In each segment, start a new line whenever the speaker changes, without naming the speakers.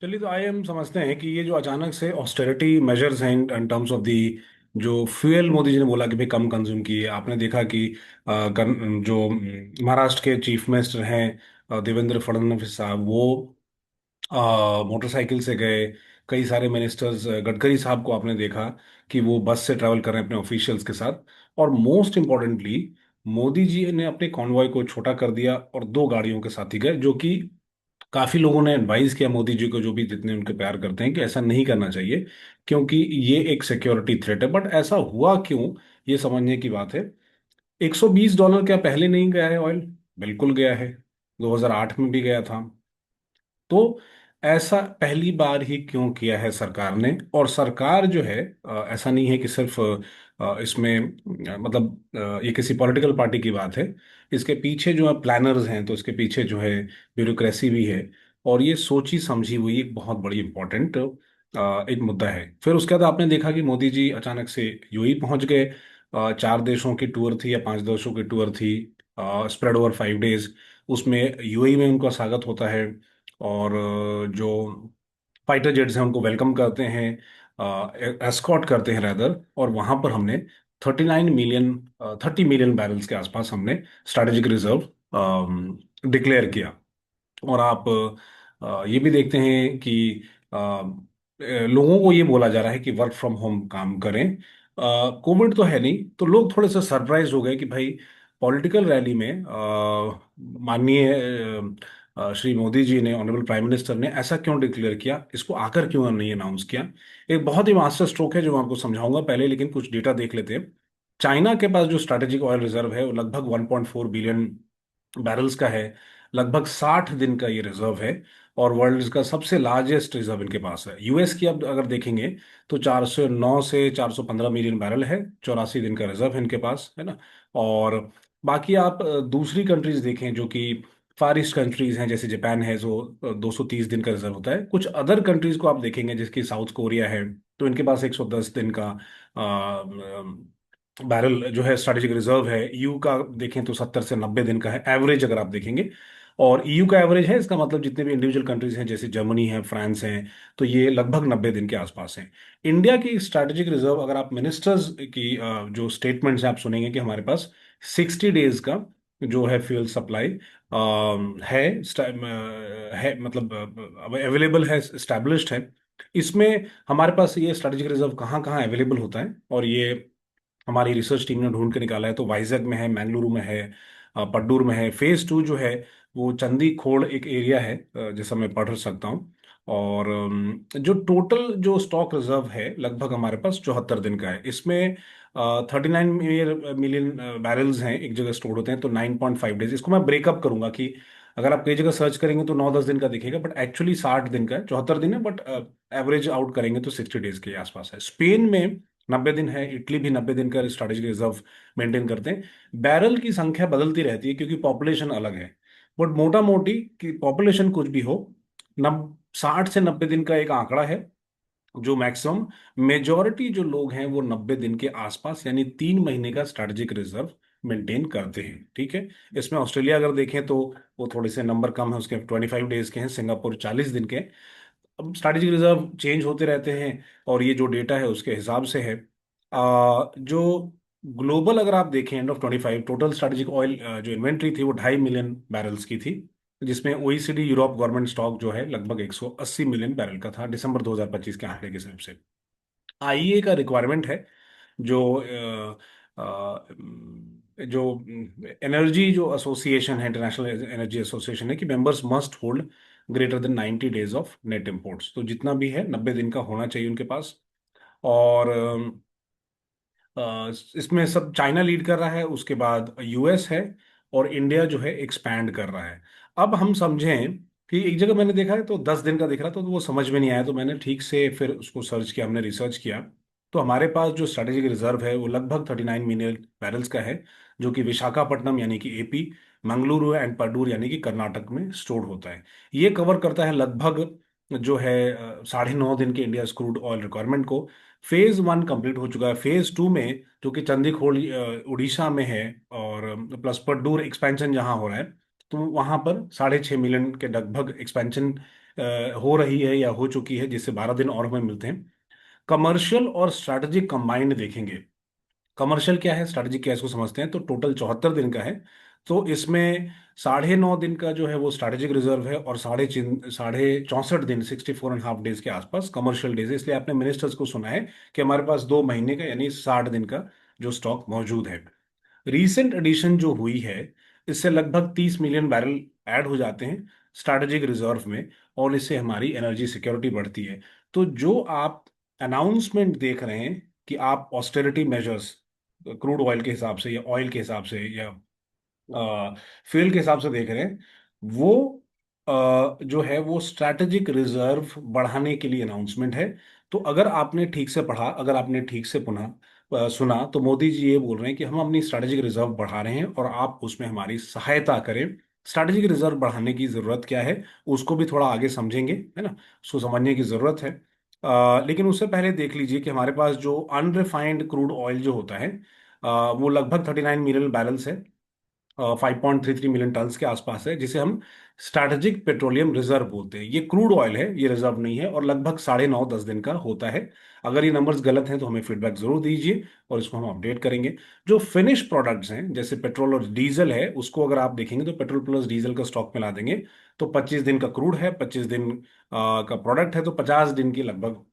चलिए, तो आइए हम समझते हैं कि ये जो अचानक से ऑस्टेरिटी मेजर्स हैं इन टर्म्स ऑफ दी जो फ्यूल, मोदी जी ने बोला कि भाई कम कंज्यूम किए। आपने देखा कि जो महाराष्ट्र के चीफ मिनिस्टर हैं देवेंद्र फडणवीस साहब, वो मोटरसाइकिल से गए। कई सारे मिनिस्टर्स, गडकरी साहब को आपने देखा कि वो बस से ट्रैवल कर रहे हैं अपने ऑफिशियल्स के साथ। और मोस्ट इम्पोर्टेंटली, मोदी जी ने अपने कॉन्वॉय को छोटा कर दिया और दो गाड़ियों के साथ ही गए, जो कि काफी लोगों ने एडवाइस किया मोदी जी को, जो भी जितने उनके प्यार करते हैं, कि ऐसा नहीं करना चाहिए क्योंकि ये एक सिक्योरिटी थ्रेट है। बट ऐसा हुआ क्यों, ये समझने की बात है। $120 क्या पहले नहीं गया है ऑयल? बिल्कुल गया है। 2008 में भी गया था। तो ऐसा पहली बार ही क्यों किया है सरकार ने? और सरकार जो है, ऐसा नहीं है कि सिर्फ इसमें मतलब ये किसी पॉलिटिकल पार्टी की बात है। इसके पीछे जो है प्लानर्स हैं, तो इसके पीछे जो है ब्यूरोक्रेसी भी है। और ये सोची समझी हुई एक बहुत बड़ी इंपॉर्टेंट एक मुद्दा है। फिर उसके बाद आपने देखा कि मोदी जी अचानक से यूएई पहुंच गए। 4 देशों की टूर थी या 5 देशों की टूर थी, स्प्रेड ओवर 5 डेज। उसमें यूएई में उनका स्वागत होता है। और जो फाइटर जेट्स हैं उनको वेलकम करते हैं, एस्कॉर्ट करते हैं रैदर। और वहां पर हमने 39 मिलियन 30 मिलियन बैरल्स के आसपास हमने स्ट्रैटेजिक रिजर्व डिक्लेयर किया। और आप ये भी देखते हैं कि लोगों को ये बोला जा रहा है कि वर्क फ्रॉम होम काम करें। कोविड तो है नहीं, तो लोग थोड़े से सरप्राइज हो गए कि भाई पॉलिटिकल रैली में माननीय श्री मोदी जी ने, ऑनरेबल प्राइम मिनिस्टर ने ऐसा क्यों डिक्लेयर किया, इसको आकर क्यों नहीं अनाउंस किया। एक बहुत ही मास्टर स्ट्रोक है जो मैं आपको समझाऊंगा पहले, लेकिन कुछ डेटा देख लेते हैं। चाइना के पास जो स्ट्रैटेजिक ऑयल रिजर्व है वो लगभग 1.4 बिलियन बैरल्स का है। लगभग 60 दिन का ये रिजर्व है। और वर्ल्ड का सबसे लार्जेस्ट रिजर्व इनके पास है। यूएस की अब अगर देखेंगे तो 409 से 415 मिलियन बैरल है। 84 दिन का रिजर्व है इनके पास, है ना। और बाकी आप दूसरी कंट्रीज देखें जो कि फार ईस्ट कंट्रीज हैं, जैसे जापान है, जो 230 दिन का रिजर्व होता है। कुछ अदर कंट्रीज को आप देखेंगे, जिसकी साउथ कोरिया है, तो इनके पास 110 दिन का बैरल जो है स्ट्रेटेजिक रिजर्व है। ईयू का देखें तो 70 से 90 दिन का है एवरेज, अगर आप देखेंगे। और ईयू का एवरेज है, इसका मतलब जितने भी इंडिविजुअल कंट्रीज हैं जैसे जर्मनी है, फ्रांस है, तो ये लगभग 90 दिन के आसपास है। इंडिया की स्ट्रैटेजिक रिजर्व, अगर आप मिनिस्टर्स की जो स्टेटमेंट्स हैं आप सुनेंगे कि हमारे पास 60 डेज का जो है फ्यूल सप्लाई है, मतलब अवेलेबल है, स्टैब्लिश्ड है। इसमें हमारे पास ये स्ट्रैटेजिक रिजर्व कहाँ कहाँ अवेलेबल होता है, और ये हमारी रिसर्च टीम ने ढूंढ के निकाला है। तो वाइजैक में है, मैंगलुरु में है, पड्डूर में है। फेज 2 जो है वो चंदी खोड़ एक एरिया है, जैसा मैं पढ़ सकता हूँ। और जो टोटल जो स्टॉक रिजर्व है लगभग हमारे पास 74 दिन का है। इसमें 39 मिलियन बैरल्स हैं, एक जगह स्टोर होते हैं। तो 9.5 डेज, इसको मैं ब्रेकअप करूंगा कि अगर आप कई जगह सर्च करेंगे तो 9-10 दिन का दिखेगा, बट एक्चुअली 60 दिन का है। 74 दिन है, बट एवरेज आउट करेंगे तो 60 डेज के आसपास है। स्पेन में 90 दिन है। इटली भी 90 दिन का स्ट्रैटेजिक रिजर्व मेंटेन करते हैं। बैरल की संख्या बदलती रहती है क्योंकि पॉपुलेशन अलग है। बट मोटा मोटी कि पॉपुलेशन कुछ भी हो, 60 से 90 दिन का एक आंकड़ा है जो मैक्सिमम, मेजॉरिटी जो लोग हैं वो 90 दिन के आसपास, यानी 3 महीने का स्ट्रैटेजिक रिजर्व मेंटेन करते हैं। ठीक है। इसमें ऑस्ट्रेलिया अगर देखें तो वो थोड़े से नंबर कम है, उसके 25 डेज के हैं। सिंगापुर 40 दिन के हैं। अब स्ट्रैटेजिक रिजर्व चेंज होते रहते हैं, और ये जो डेटा है उसके हिसाब से है। जो ग्लोबल अगर आप देखें, end of 25 total strategic oil जो इन्वेंट्री थी वो 2.5 मिलियन बैरल्स की थी, जिसमें ओईसीडी यूरोप गवर्नमेंट स्टॉक जो है लगभग 180 मिलियन बैरल का था दिसंबर 2025 के आंकड़े के हिसाब से। आईईए का रिक्वायरमेंट है, जो जो एनर्जी जो एसोसिएशन है, इंटरनेशनल एनर्जी एसोसिएशन है, कि members must hold greater than 90 days of net imports. तो जितना भी है 90 दिन का होना चाहिए उनके पास। और इसमें सब चाइना लीड कर रहा है, उसके बाद यूएस है, और इंडिया जो है एक्सपैंड कर रहा है। अब हम समझें कि एक जगह मैंने देखा है तो 10 दिन का दिख रहा था, तो वो समझ में नहीं आया, तो मैंने ठीक से फिर उसको सर्च किया, हमने रिसर्च किया। तो हमारे पास जो स्ट्रेटेजिक रिजर्व है वो लगभग 39 मिलियन बैरल्स का है, जो कि विशाखापट्टनम यानी कि एपी, मंगलुरु एंड पड्डूर यानी कि कर्नाटक में स्टोर होता है। ये कवर करता है लगभग जो है 9.5 दिन के इंडिया क्रूड ऑयल रिक्वायरमेंट को। फेज 1 कंप्लीट हो चुका है। फेज 2 में, जो कि चंदीखोल उड़ीसा में है, और प्लस पड्डूर एक्सपेंशन जहां हो रहा है, तो वहां पर 6.5 मिलियन के लगभग एक्सपेंशन हो रही है या हो चुकी है, जिससे 12 दिन और हमें मिलते हैं। कमर्शियल और स्ट्रैटेजिक कंबाइंड देखेंगे। कमर्शियल क्या है, स्ट्रैटेजिक क्या है, इसको समझते हैं। तो टोटल 74 दिन का है। तो इसमें 9.5 दिन का जो है वो स्ट्रैटेजिक रिजर्व है, और 64.5 दिन, 64.5 डेज के आसपास कमर्शियल डेज है। इसलिए आपने मिनिस्टर्स को सुना है कि हमारे पास 2 महीने का यानी 60 दिन का जो स्टॉक मौजूद है। रीसेंट एडिशन जो हुई है, इससे लगभग 30 मिलियन बैरल ऐड हो जाते हैं स्ट्रैटेजिक रिजर्व में, और इससे हमारी एनर्जी सिक्योरिटी बढ़ती है। तो जो आप अनाउंसमेंट देख रहे हैं कि आप ऑस्टेरिटी मेजर्स क्रूड ऑयल के हिसाब से या ऑयल के हिसाब से या फ्यूल के हिसाब से देख रहे हैं, वो जो है वो स्ट्रैटेजिक रिजर्व बढ़ाने के लिए अनाउंसमेंट है। तो अगर आपने ठीक से पढ़ा, अगर आपने ठीक से पुनः सुना, तो मोदी जी ये बोल रहे हैं कि हम अपनी स्ट्रैटेजिक रिजर्व बढ़ा रहे हैं और आप उसमें हमारी सहायता करें। स्ट्रैटेजिक रिजर्व बढ़ाने की जरूरत क्या है, उसको भी थोड़ा आगे समझेंगे, है ना। उसको समझने की जरूरत है। लेकिन उससे पहले देख लीजिए कि हमारे पास जो अनरिफाइंड क्रूड ऑयल जो होता है, वो लगभग 39 मिलियन बैरल्स है, 5.33 मिलियन टन्स के आसपास है, जिसे हम स्ट्रैटेजिक पेट्रोलियम रिजर्व बोलते हैं। ये क्रूड ऑयल है, ये रिजर्व नहीं है, और लगभग 9.5-10 दिन का होता है। अगर ये नंबर्स गलत हैं तो हमें फीडबैक जरूर दीजिए, और इसको हम अपडेट करेंगे। जो फिनिश प्रोडक्ट्स हैं जैसे पेट्रोल और डीजल है, उसको अगर आप देखेंगे तो पेट्रोल प्लस डीजल का स्टॉक मिला देंगे तो 25 दिन का क्रूड है, 25 दिन का प्रोडक्ट है, तो 50 दिन की लगभग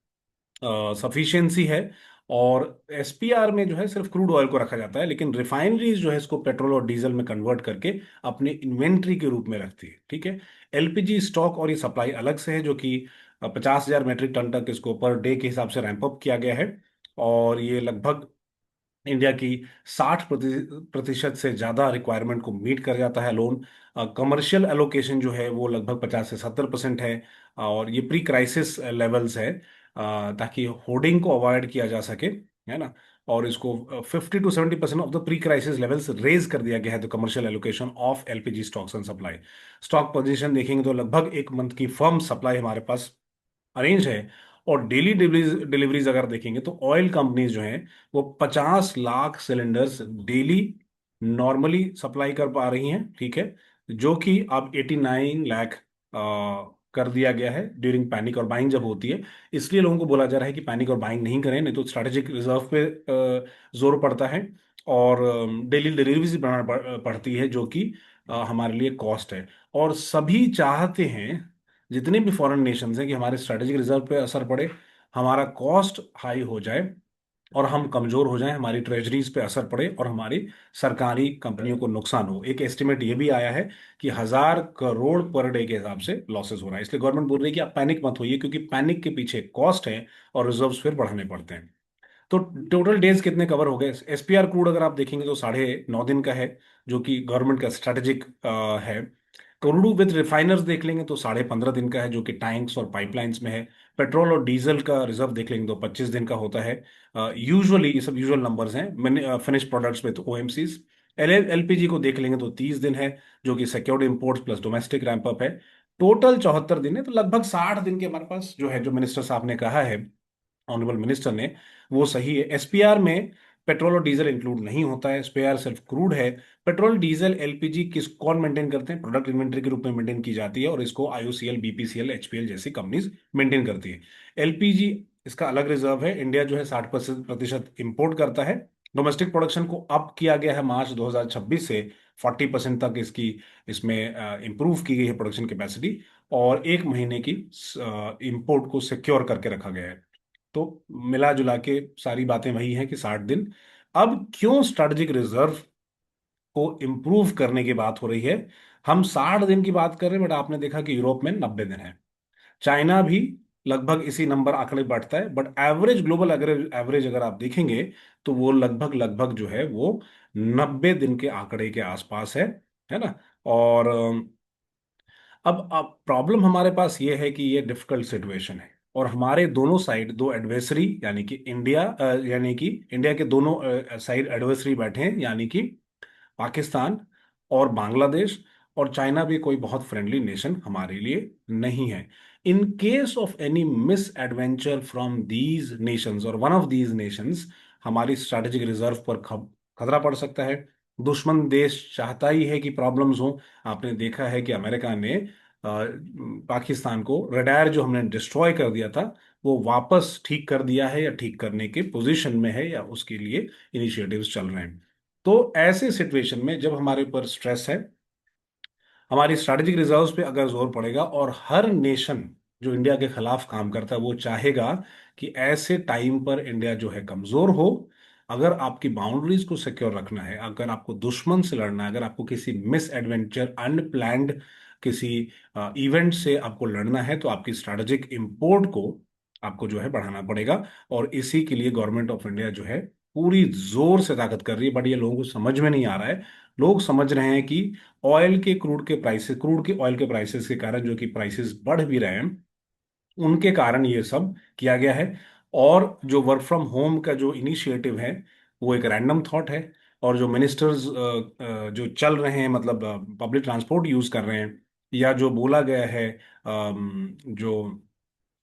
सफिशिएंसी है। और एसपीआर में जो है सिर्फ क्रूड ऑयल को रखा जाता है, लेकिन रिफाइनरीज जो है इसको पेट्रोल और डीजल में कन्वर्ट करके अपने इन्वेंट्री के रूप में रखती है, ठीक है। एलपीजी स्टॉक और ये सप्लाई अलग से है, जो कि 50,000 मीट्रिक टन तक इसको पर डे के हिसाब से रैंप अप किया गया है। और ये लगभग इंडिया की 60% से ज्यादा रिक्वायरमेंट को मीट कर जाता है लोन। कमर्शियल एलोकेशन जो है वो लगभग 50 से 70% है, और ये प्री क्राइसिस लेवल्स है, ताकि होर्डिंग को अवॉइड किया जा सके, है ना। और इसको 50 to 70% of the pre crisis levels raise कर दिया गया है, the commercial allocation of LPG stocks and supply. Stock position देखेंगे तो लगभग एक मंथ की फर्म सप्लाई हमारे पास अरेंज है। और डेली डिलीवरीज डिलीवरीज अगर देखेंगे तो ऑयल कंपनीज जो हैं वो 50 lakh cylinders daily normally supply कर पा रही हैं, ठीक है। जो कि अब 89 लाख कर दिया गया है ड्यूरिंग पैनिक और बाइंग जब होती है। इसलिए लोगों को बोला जा रहा है कि पैनिक और बाइंग नहीं करें, नहीं तो स्ट्रैटेजिक रिजर्व पे जोर पड़ता है, और डेली डिलीवरीज बढ़ाना पड़ती है, जो कि हमारे लिए कॉस्ट है। और सभी चाहते हैं, जितने भी फॉरेन नेशंस हैं, कि हमारे स्ट्रेटेजिक रिजर्व पे असर पड़े, हमारा कॉस्ट हाई हो जाए और हम कमजोर हो जाएं, हमारी ट्रेजरीज पे असर पड़े और हमारी सरकारी कंपनियों को नुकसान हो। एक एस्टिमेट ये भी आया है कि 1,000 करोड़ पर डे के हिसाब से लॉसेस हो रहा है। इसलिए गवर्नमेंट बोल रही है कि आप पैनिक मत होइए, क्योंकि पैनिक के पीछे कॉस्ट है और रिजर्व्स फिर बढ़ाने पड़ते हैं। तो टोटल डेज कितने कवर हो गए, एसपीआर क्रूड अगर आप देखेंगे तो 9.5 दिन का है, जो कि गवर्नमेंट का स्ट्रेटेजिक है। क्रूड विद रिफाइनर्स देख लेंगे तो 15.5 दिन का है, जो कि टैंक्स और पाइपलाइंस में है। पेट्रोल और डीजल का रिजर्व देख लेंगे तो 25 दिन का होता है। यूजुअली ये सब यूजुअल नंबर्स हैं। मैंने फिनिश प्रोडक्ट्स में तो ओएमसीज, एलपीजी को देख लेंगे तो 30 दिन है, जो कि secured imports plus domestic ramp up है। टोटल 74 दिन है, तो लगभग 60 दिन के हमारे पास जो है, जो मिनिस्टर साहब ने कहा है, ऑनरेबल मिनिस्टर ने, वो सही है। एसपीआर में पेट्रोल और डीजल इंक्लूड नहीं होता है, एसपीआर सिर्फ क्रूड है। पेट्रोल डीजल एलपीजी किस कौन मेंटेन करते हैं, प्रोडक्ट इन्वेंटरी के रूप में मेंटेन की जाती है, और इसको आईओसीएल, बीपीसीएल, एचपीएल जैसी कंपनीज मेंटेन करती है। एलपीजी इसका अलग रिजर्व है। इंडिया जो है 60% इंपोर्ट करता है। डोमेस्टिक प्रोडक्शन को अप किया गया है मार्च 2026 से 40% तक इसकी, इसमें इंप्रूव की गई है प्रोडक्शन कैपेसिटी, और एक महीने की इंपोर्ट को सिक्योर करके रखा गया है। तो मिला जुला के सारी बातें वही हैं कि 60 दिन। अब क्यों स्ट्रैटेजिक रिजर्व को इंप्रूव करने की बात हो रही है। हम 60 दिन की बात कर रहे हैं, बट आपने देखा कि यूरोप में 90 दिन है। चाइना भी लगभग इसी नंबर आंकड़े बढ़ता है, बट एवरेज, ग्लोबल एवरेज अगर आप देखेंगे तो वो लगभग लगभग जो है वो 90 दिन के आंकड़े के आसपास है ना। और अब प्रॉब्लम हमारे पास ये है कि ये डिफिकल्ट सिचुएशन है, और हमारे दोनों साइड, दो एडवर्सरी, यानी कि इंडिया, यानी कि इंडिया के दोनों साइड एडवर्सरी बैठे हैं, यानी कि पाकिस्तान और बांग्लादेश। और चाइना भी कोई बहुत फ्रेंडली नेशन हमारे लिए नहीं है। In case of any miss adventure from these Nations और वन ऑफ दीज नेशंस, हमारी स्ट्रैटेजिक रिजर्व पर खतरा पड़ सकता है। दुश्मन देश चाहता ही है कि प्रॉब्लम्स हो। आपने देखा है कि अमेरिका ने पाकिस्तान को रडार जो हमने डिस्ट्रॉय कर दिया था वो वापस ठीक कर दिया है, या ठीक करने के पोजीशन में है, या उसके लिए इनिशिएटिव्स चल रहे हैं। तो ऐसे सिचुएशन में जब हमारे ऊपर स्ट्रेस है, हमारी स्ट्रैटेजिक रिजर्व्स पे अगर जोर पड़ेगा, और हर नेशन जो इंडिया के खिलाफ काम करता है वो चाहेगा कि ऐसे टाइम पर इंडिया जो है कमजोर हो। अगर आपकी बाउंड्रीज को सिक्योर रखना है, अगर आपको दुश्मन से लड़ना है, अगर आपको किसी मिस एडवेंचर अनप्लैंड किसी इवेंट से आपको लड़ना है, तो आपकी स्ट्रैटेजिक इंपोर्ट को आपको जो है बढ़ाना पड़ेगा। और इसी के लिए गवर्नमेंट ऑफ इंडिया जो है पूरी जोर से ताकत कर रही है, बट ये लोगों को समझ में नहीं आ रहा है। लोग समझ रहे हैं कि क्रूड के ऑयल के प्राइसेस के कारण जो कि प्राइसेस बढ़ भी रहे हैं, उनके कारण ये सब किया गया है। और जो वर्क फ्रॉम होम का जो इनिशिएटिव है वो एक रैंडम थॉट है। और जो मिनिस्टर्स जो चल रहे हैं, मतलब पब्लिक ट्रांसपोर्ट यूज कर रहे हैं, या जो बोला गया है जो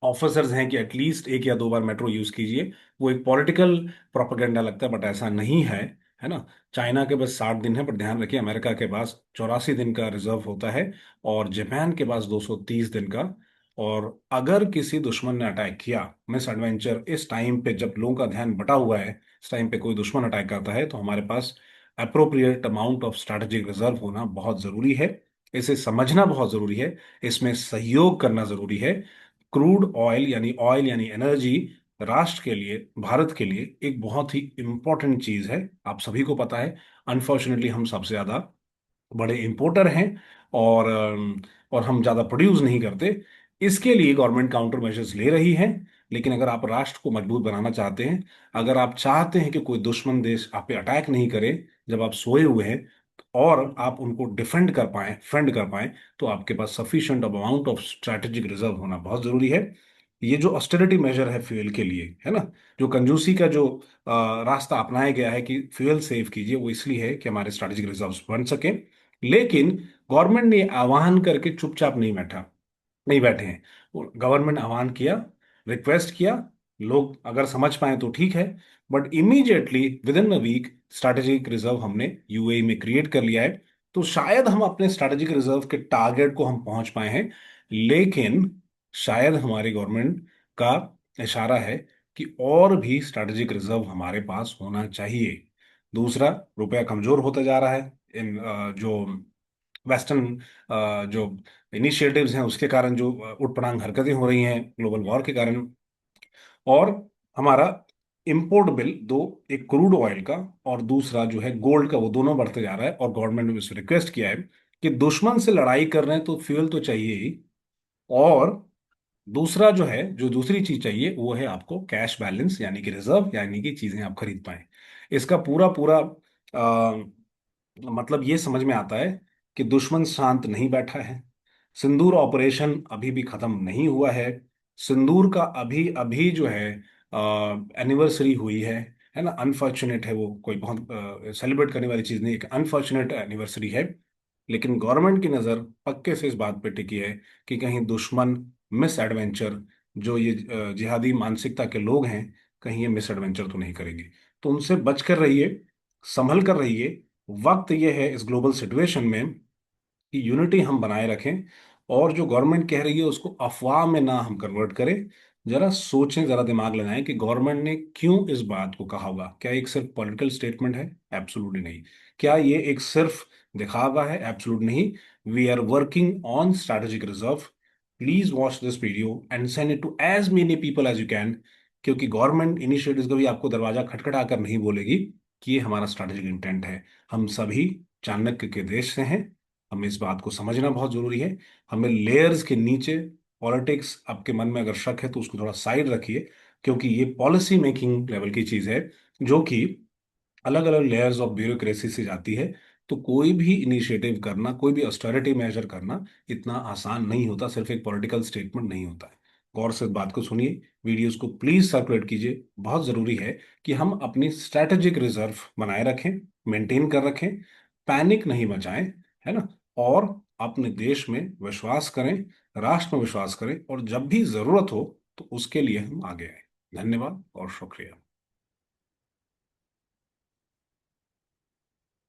ऑफिसर्स हैं कि एटलीस्ट एक या दो बार मेट्रो यूज कीजिए, वो एक पॉलिटिकल प्रोपेगेंडा लगता है, बट ऐसा नहीं है ना। चाइना के पास 60 दिन है, पर ध्यान रखिए अमेरिका के पास 84 दिन का रिजर्व होता है, और जापान के पास 230 दिन का। और अगर किसी दुश्मन ने अटैक किया, मिस एडवेंचर, इस टाइम पे जब लोगों का ध्यान बटा हुआ है, इस टाइम पे कोई दुश्मन अटैक करता है, तो हमारे पास appropriate amount of strategic reserve होना बहुत जरूरी है। इसे समझना बहुत जरूरी है, इसमें सहयोग करना जरूरी है। क्रूड ऑयल यानी एनर्जी राष्ट्र के लिए, भारत के लिए एक बहुत ही इंपॉर्टेंट चीज है, आप सभी को पता है। अनफॉर्चुनेटली हम सबसे ज्यादा बड़े इंपोर्टर हैं, और हम ज्यादा प्रोड्यूस नहीं करते। इसके लिए गवर्नमेंट काउंटर मेजर्स ले रही है। लेकिन अगर आप राष्ट्र को मजबूत बनाना चाहते हैं, अगर आप चाहते हैं कि कोई दुश्मन देश आप पे अटैक नहीं करे जब आप सोए हुए हैं, और आप उनको डिफेंड कर पाए, फ्रेंड कर पाए, तो आपके पास sufficient amount of strategic reserve होना बहुत जरूरी है। ये जो ऑस्टेरिटी मेजर है फ्यूल के लिए, है ना, जो कंजूसी का जो रास्ता अपनाया गया है कि फ्यूल सेव कीजिए, वो इसलिए है कि हमारे स्ट्रैटेजिक रिजर्व्स बन सके। लेकिन गवर्नमेंट ने आह्वान करके चुपचाप नहीं बैठे हैं। गवर्नमेंट आह्वान किया, रिक्वेस्ट किया, लोग अगर समझ पाए तो ठीक है, but immediately within a week strategic reserve हमने यूएई में क्रिएट कर लिया है। तो शायद हम अपने स्ट्रैटेजिक रिजर्व के टारगेट को हम पहुंच पाए हैं, लेकिन शायद हमारी गवर्नमेंट का इशारा है कि और भी स्ट्रैटेजिक रिजर्व हमारे पास होना चाहिए। दूसरा, रुपया कमजोर होता जा रहा है। इन जो वेस्टर्न जो इनिशिएटिव्स हैं उसके कारण जो उठपटांग हरकतें हो रही हैं ग्लोबल वॉर के कारण, और हमारा इंपोर्ट बिल दो, एक क्रूड ऑयल का और दूसरा जो है गोल्ड का, वो दोनों बढ़ते जा रहा है। और गवर्नमेंट ने इससे रिक्वेस्ट किया है कि दुश्मन से लड़ाई कर रहे हैं तो फ्यूल तो चाहिए ही, और दूसरा जो है, जो दूसरी चीज चाहिए वो है आपको कैश बैलेंस, यानी कि रिजर्व, यानी कि चीजें आप खरीद पाए। इसका पूरा पूरा मतलब ये समझ में आता है कि दुश्मन शांत नहीं बैठा है। सिंदूर ऑपरेशन अभी भी खत्म नहीं हुआ है। सिंदूर का अभी अभी जो है एनिवर्सरी हुई है ना। अनफॉर्चुनेट है, वो कोई बहुत सेलिब्रेट करने वाली चीज नहीं, एक अनफॉर्चुनेट एनिवर्सरी है। लेकिन गवर्नमेंट की नज़र पक्के से इस बात पे टिकी है कि कहीं दुश्मन मिस एडवेंचर, जो ये जिहादी मानसिकता के लोग हैं, कहीं ये मिस एडवेंचर तो नहीं करेंगे। तो उनसे बच कर रहिए, संभल कर रहिए। वक्त ये है इस ग्लोबल सिचुएशन में कि यूनिटी हम बनाए रखें, और जो गवर्नमेंट कह रही है उसको अफवाह में ना हम कन्वर्ट करें। जरा सोचें, जरा दिमाग लगाएं कि गवर्नमेंट ने क्यों इस बात को कहा होगा। क्या एक सिर्फ पॉलिटिकल स्टेटमेंट है? एब्सोल्युटली नहीं। क्या ये एक सिर्फ दिखावा है? एब्सोल्युटली नहीं। We are working on strategic reserve. Please watch this video and send it to as many people as you can, क्योंकि गवर्नमेंट इनिशिएटिव्स कभी आपको दरवाजा खटखटा कर नहीं बोलेगी कि ये हमारा स्ट्रैटेजिक इंटेंट है। हम सभी चाणक्य के देश से हैं, हमें इस बात को समझना बहुत जरूरी है। हमें लेयर्स के नीचे पॉलिटिक्स, आपके मन में अगर शक है तो उसको थोड़ा साइड रखिए, क्योंकि ये पॉलिसी मेकिंग लेवल की चीज है, जो कि अलग अलग लेयर्स ऑफ ब्यूरोक्रेसी से जाती है। तो कोई भी इनिशिएटिव करना, कोई भी ऑस्टेरिटी मेजर करना इतना आसान नहीं होता, सिर्फ एक पॉलिटिकल स्टेटमेंट नहीं होता है। गौर से इस बात को सुनिए, वीडियोस को प्लीज सर्कुलेट कीजिए। बहुत जरूरी है कि हम अपनी स्ट्रैटेजिक रिजर्व बनाए रखें, मेंटेन कर रखें, पैनिक नहीं मचाएं, है ना। और अपने देश में विश्वास करें, राष्ट्र में विश्वास करें, और जब भी जरूरत हो तो उसके लिए हम आगे आए। धन्यवाद और शुक्रिया।